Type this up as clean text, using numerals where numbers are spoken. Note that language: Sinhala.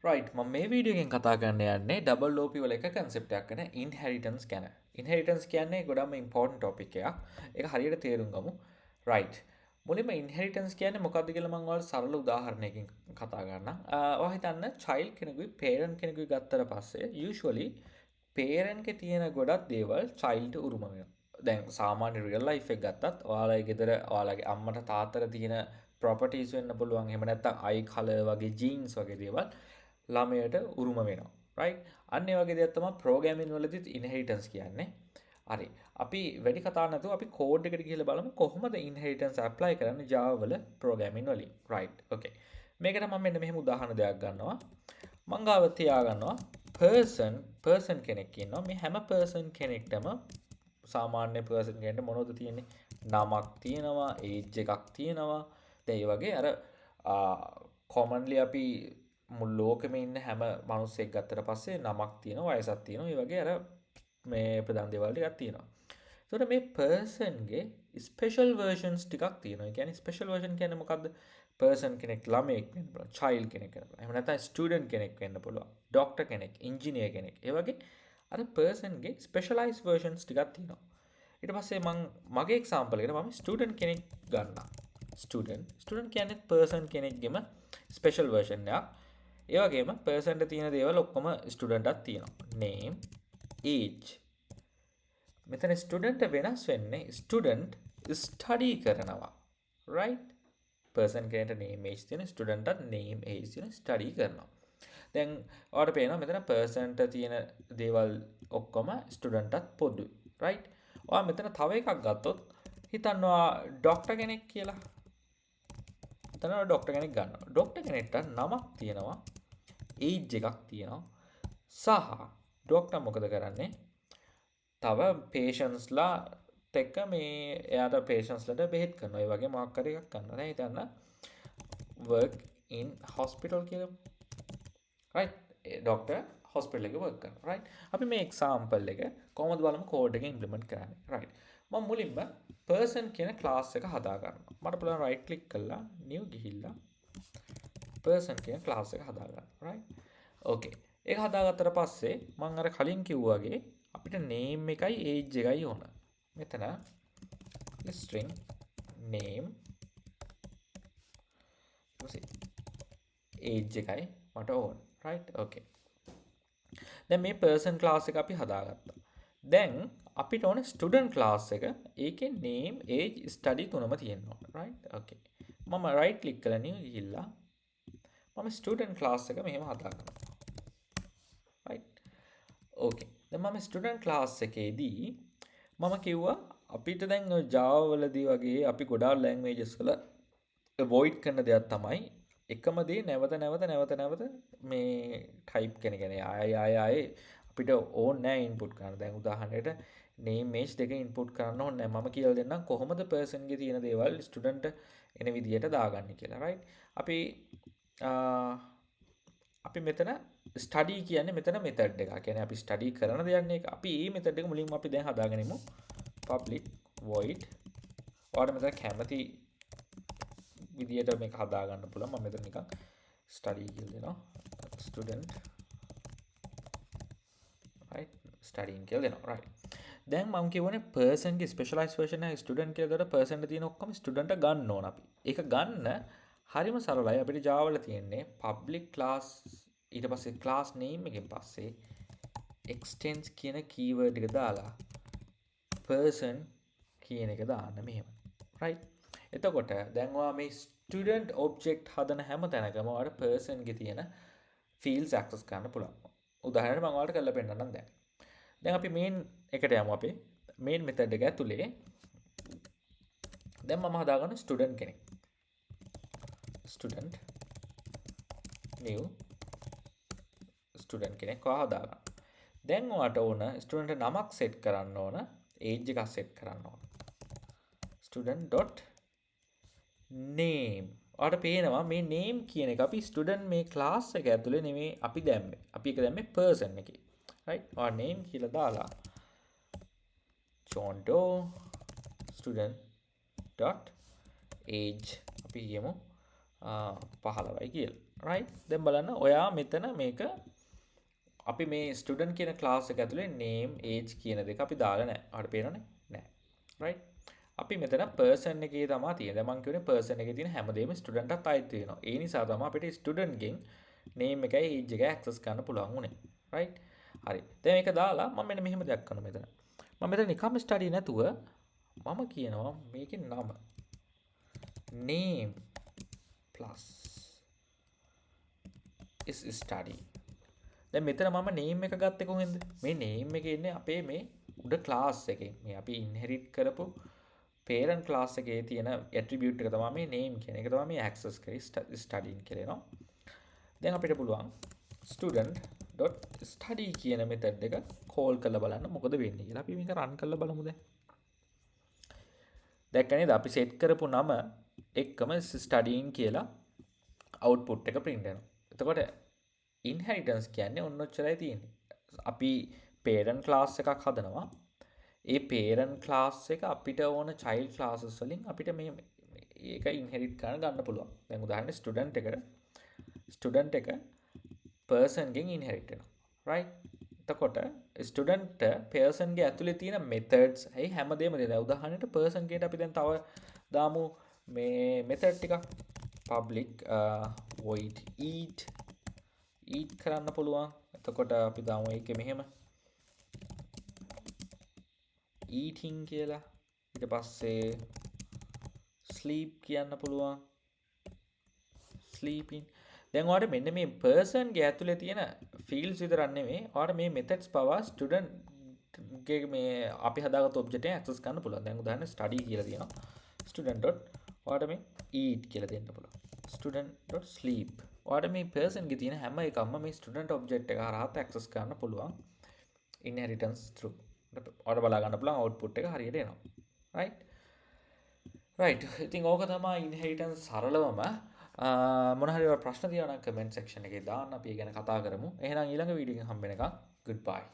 රයිට් මම මේ වීඩියෝ එකෙන් කතා කරන්න යන්නේ ඩබල් OP වල එක කන්සෙප්ට් එකක් ගැන ඉන්හෙරිටන්ස් ගැන. ඉන්හෙරිටන්ස් කියන්නේ ගොඩක්ම ඉම්පෝර්ටන්ට් ටොපික් එකක්. ඒක හරියට තේරුම් ගමු. රයිට්. මුලින්ම ඉන්හෙරිටන්ස් කියන්නේ මොකක්ද කියලා මම ඔයාලට සරල උදාහරණයකින් කතා කරන්නම්. ඔයා හිතන්න චයිල්ඩ් කෙනෙකුයි පේරන්ට් කෙනෙකුයි ගත්තට පස්සේ usually පේරන්ට් ගේ තියෙන ගොඩක් දේවල් චයිල්ඩ්ට උරුම වෙනවා. දැන් සාමාන්‍ය රියල් ලයිෆ් එක ගත්තත් ඔයාලගේ ගෙදර ඔයාලගේ අම්මට තාත්තට තියෙන ප්‍රොපර්ටිස් වෙන්න පුළුවන්. එහෙම නැත්නම් අයි කලර් වගේ ජීන්ස් වගේ දේවල් ළමයට උරුම වෙනවා. රයිට්. අන්න ඒ වගේ දෙයක් තමයි ප්‍රෝග්‍රෑමින් වලදීත් ඉන්හෙරිටන්ස් කියන්නේ. හරි. අපි වැඩි කතා නැතුව අපි කෝඩ් එකට ගිහලා බලමු කොහොමද ඉන්හෙරිටන්ස් ඇප්ලයි කරන්නේ Java වල ප්‍රෝග්‍රෑමින් වලින්. රයිට්. ඕකේ. මේකට මම මෙන්න මෙහෙම උදාහරණ දෙයක් ගන්නවා. මං ගාව තියා ගන්නවා පර්සන් කෙනෙක් ඉන්නවා. මේ හැම පර්සන් කෙනෙක්ටම සාමාන්‍ය පර්සන් කෙනෙක්ට මොනවද තියෙන්නේ? නමක් තියෙනවා, ඒජ් එකක් තියෙනවා. දැන් ඒ වගේ අර කොමන්ලි අපි මුල් ලෝකෙම ඉන්න හැම මිනිස්සෙක් ගත්තට පස්සේ නමක් තියෙනවා, වයසක් තියෙනවා. ඒ වගේ අර මේ ප්‍රධාන දේවල් ටිකක් තියෙනවා. එතකොට මේ පර්සන්ගේ ස්පෙෂල් වර්ෂන්ස් ටිකක් තියෙනවා. ඒ කියන්නේ ස්පෙෂල් වර්ෂන් කියන්නේ මොකද්ද? පර්සන් කෙනෙක් ළමයෙක් වෙන්න පුළුවන්, චයිල්ඩ් කෙනෙක් වෙන්න පුළුවන්. එහෙම නැත්නම් ස්ටුඩන්ට් කෙනෙක් වෙන්න පුළුවන්. ડોක්ටර් කෙනෙක්, ඉංජිනේර් කෙනෙක්. ඒ වගේ අර පර්සන්ගේ ස්පෙෂලායිස් වර්ෂන්ස් ටිකක් තියෙනවා. ඊට පස්සේ මගේ එක්සාම්පල් එකට මම ස්ටුඩන්ට් කෙනෙක් ගන්නවා. ස්ටුඩන්ට් කියන්නේ පර්සන් කෙනෙක්ගෙම ස්පෙෂල් වර්ෂන් එකක්. ඒ වගේම පර්සන්ට තියෙන දේවල් ඔක්කොම ස්ටුඩන්ට්ටත් තියෙනවා. name, age. මෙතන ස්ටුඩන්ට් වෙනස් වෙන්නේ ස්ටුඩන්ට් ස්ටඩි කරනවා. right? පර්සන් කෙනෙක්ට name age තියෙන ස්ටුඩන්ට්ටත් name age තියෙන ස්ටඩි කරනවා. දැන් ඔයාලට පේනවා මෙතන පර්සන්ට තියෙන දේවල් ඔක්කොම ස්ටුඩන්ට්ටත් පොදුයි. right? ඔයා මෙතන තව එකක් ගත්තොත් හිතන්නවා ડોක්ටර් කෙනෙක් කියලා. හිතන්න ડોක්ටර් කෙනෙක් ගන්නවා. ડોක්ටර් කෙනෙක්ට නමක් තියෙනවා. ඒජ් එකක් තියෙනවා. සහ ડોක්ටර් මොකද කරන්නේ? තව පේෂන්ස්ලා එක්ක මේ එයාට පේෂන්ස්ලට බෙහෙත් කරනවා. ඒ වගේ මොකක් හරි එකක් කරනවා. දැන් හිතන්න work in hospital කියලා. right? ડોක්ටර් හොස්පිටල් එකේ work කරනවා. right? අපි මේ එක්සාම්පල් එක කොහොමද බලමු කෝඩ් එකේ ඉම්ප්ලිමන්ට් කරන්නේ. right? මම මුලින්ම person කියන class එක හදා ගන්නවා. මට පුළුවන් right click කරලා new ගිහිල්ලා person කියන class එක හදා ගන්න. right? okay. ඒක හදාගත්තට පස්සේ මම අර කලින් කිව්වා වගේ අපිට name එකයි age එකයි ඕන. මෙතන string name age එකයි මට ඕන. right? okay. දැන් මේ person class එක අපි හදාගත්තා. දැන් අපිට ඕන student class එක. ඒකේ name, age, study තුනම තියෙනවා. right? okay. මම right click කරලා new ගිහිල්ලා මම student class එක මෙහෙම හදාගන්නවා. right? okay. දැන් මම student class එකේදී මම කිව්වා අපිට දැන් Java වලදී වගේ අපි ගොඩාක් languages වල avoid කරන දෙයක් තමයි එකම දේ නැවත මේ type කරන කියන්නේ ආයෙ අපිට ඕනේ නැහැ input කරන්න. දැන් උදාහරණයට name age දෙක input කරන්න ඕනේ නැහැ. මම කියලා දෙන්නම් කොහොමද person ගේ තියෙන දේවල් student එන විදියට දාගන්නේ කියලා. right? අපි මෙතන study කියන්නේ මෙතන method එකක්. කියන්නේ අපි study කරන දෙයක් නේ. අපි මේ method එක මුලින්ම අපි දැන් හදාගෙන ඉමු. public void. ඔයාලට මෙතන කැමති විදියට මේක හදා ගන්න පුළුවන්. මම මෙතන නිකන් study කියලා දෙනවා. student right studying කියලා දෙනවා. right. දැන් මම කියවනේ person ගේ specialized version එක student කියලා දාලා person එක තියෙන ඔක්කොම student ගන්න ඕන අපි. ඒක ගන්න හරිම සරලයි. අපිට Java වල තියෙන්නේ public class ඊට පස්සේ class name එකෙන් පස්සේ extends කියන keyword එක දාලා person කියන එක දාන්න මෙහෙම. right. එතකොට දැන් ඔයා මේ student object හදන හැම තැනකම ඔයාලට person ගේ තියෙන fields access කරන්න පුළුවන්. උදාහරණයක් මම ඔයාලට කරලා පෙන්නන්නම් දැන්. දැන් අපි main එකට යමු අපේ main method එක ඇතුලේ. දැන් මම හදාගන්න student කෙනෙක්. student new student කෙනෙක් හදාගන්න. දැන් ඔයාට ඕන student නමක් set කරන්න ඕන, age එකක් set කරන්න ඕන. student.name. ඔයාලට පේනවා මේ name කියන එක අපි student මේ class එක ඇතුලේ නෙමෙයි අපි දැම්මේ. අපි එක දැම්මේ person එකේ. right? ඔයා name කියලා දාලා John Doe student.age අපි කියමු 15යි කියලා. right දැන් බලන්න ඔයා මෙතන මේක අපි මේ ස්ටුඩන්ට් කියන ක්ලාස් එක ඇතුලේ name age කියන දෙක අපි දාලා නැහැ. අපිට පේනවනේ නැහැ. right අපි මෙතන person එකේ තමයි තියෙන්නේ. දැන් මම කියන්නේ person එකේ තියෙන හැමදේම ස්ටුඩන්ට්ට අයිති වෙනවා. ඒ නිසා තමයි අපිට ස්ටුඩන්ට් ගෙන් name එකයි age එකයි access කරන්න පුළුවන් උනේ. right හරි. දැන් මේක දාලා මම මෙන්න මෙහෙම දෙයක් කරනවා මෙතන. මම මෙතන නිකම් study නැතුව මම කියනවා මේකේ නම name plus is study. දැන් මෙතන මම name එක ගත්තේ කොහෙන්ද? මේ name එකේ ඉන්නේ අපේ මේ උඩ class එකේ. මේ අපි inherit කරපු parent class එකේ තියෙන attribute එක තමයි මේ name කියන එක තමයි මේ access කරේ studying කියලා එනවා. දැන් අපිට පුළුවන් student.study කියන method එක call කරලා බලන්න මොකද වෙන්නේ කියලා. අපි මේක run කරලා බලමු දැන්. දැක්ක නේද අපි set කරපු නම එක්කම studying කියලා output එක print වෙනවා. එතකොට inheritance කියන්නේ ඔන්න ඔච්චරයි තියෙන්නේ. අපි parent class එකක් හදනවා. ඒ parent class එක අපිට ඕන child classes වලින් අපිට මේ ඒක inherit කරන්න ගන්න පුළුවන්. දැන් උදාහරණයක් student එක person ගෙන් inherit වෙනවා. right? එතකොට student person ගේ ඇතුලේ තියෙන methods ඇයි හැමදේම දෙනවා. උදාහරණයට person ගෙට අපි දැන් තව දාමු මේ method ටිකක් public void eat කරන්න පුළුවන්. එතකොට අපි දාමු ඒකේ මෙහෙම eating කියලා. ඊට පස්සේ sleep කියන්න පුළුවන්. sleeping. දැන් ඔයාලට මෙන්න මේ person ගේ ඇතුලේ තියෙන fields විතරක් නෙමෙයි ඔයාලට මේ methods පවා student ගේ මේ අපි හදාගත්ත object එකෙන් access කරන්න පුළුවන්. දැන් උදාහරණ study කියලා තියෙනවා. student. ඔයාලට මේ eat කියලා දෙන්න පුළුවන්. student.sleep. ඔයාලට මේ person ගේ තියෙන හැම එකක්ම මේ student object එක හරහා access කරන්න පුළුවන්. inheritance through. ඔයාලට බලා ගන්න පුළුවන් output එක හරියට එනවා. right ඉතින් ඕක තමයි inheritance සරලවම මොන හරි ප්‍රශ්න තියෙනවා නම් comment section එකේ දාන්න අපි ඒ ගැන කතා කරමු. එහෙනම් ඊළඟ වීඩියෝ එකෙන් හම්බ වෙනකම් goodbye.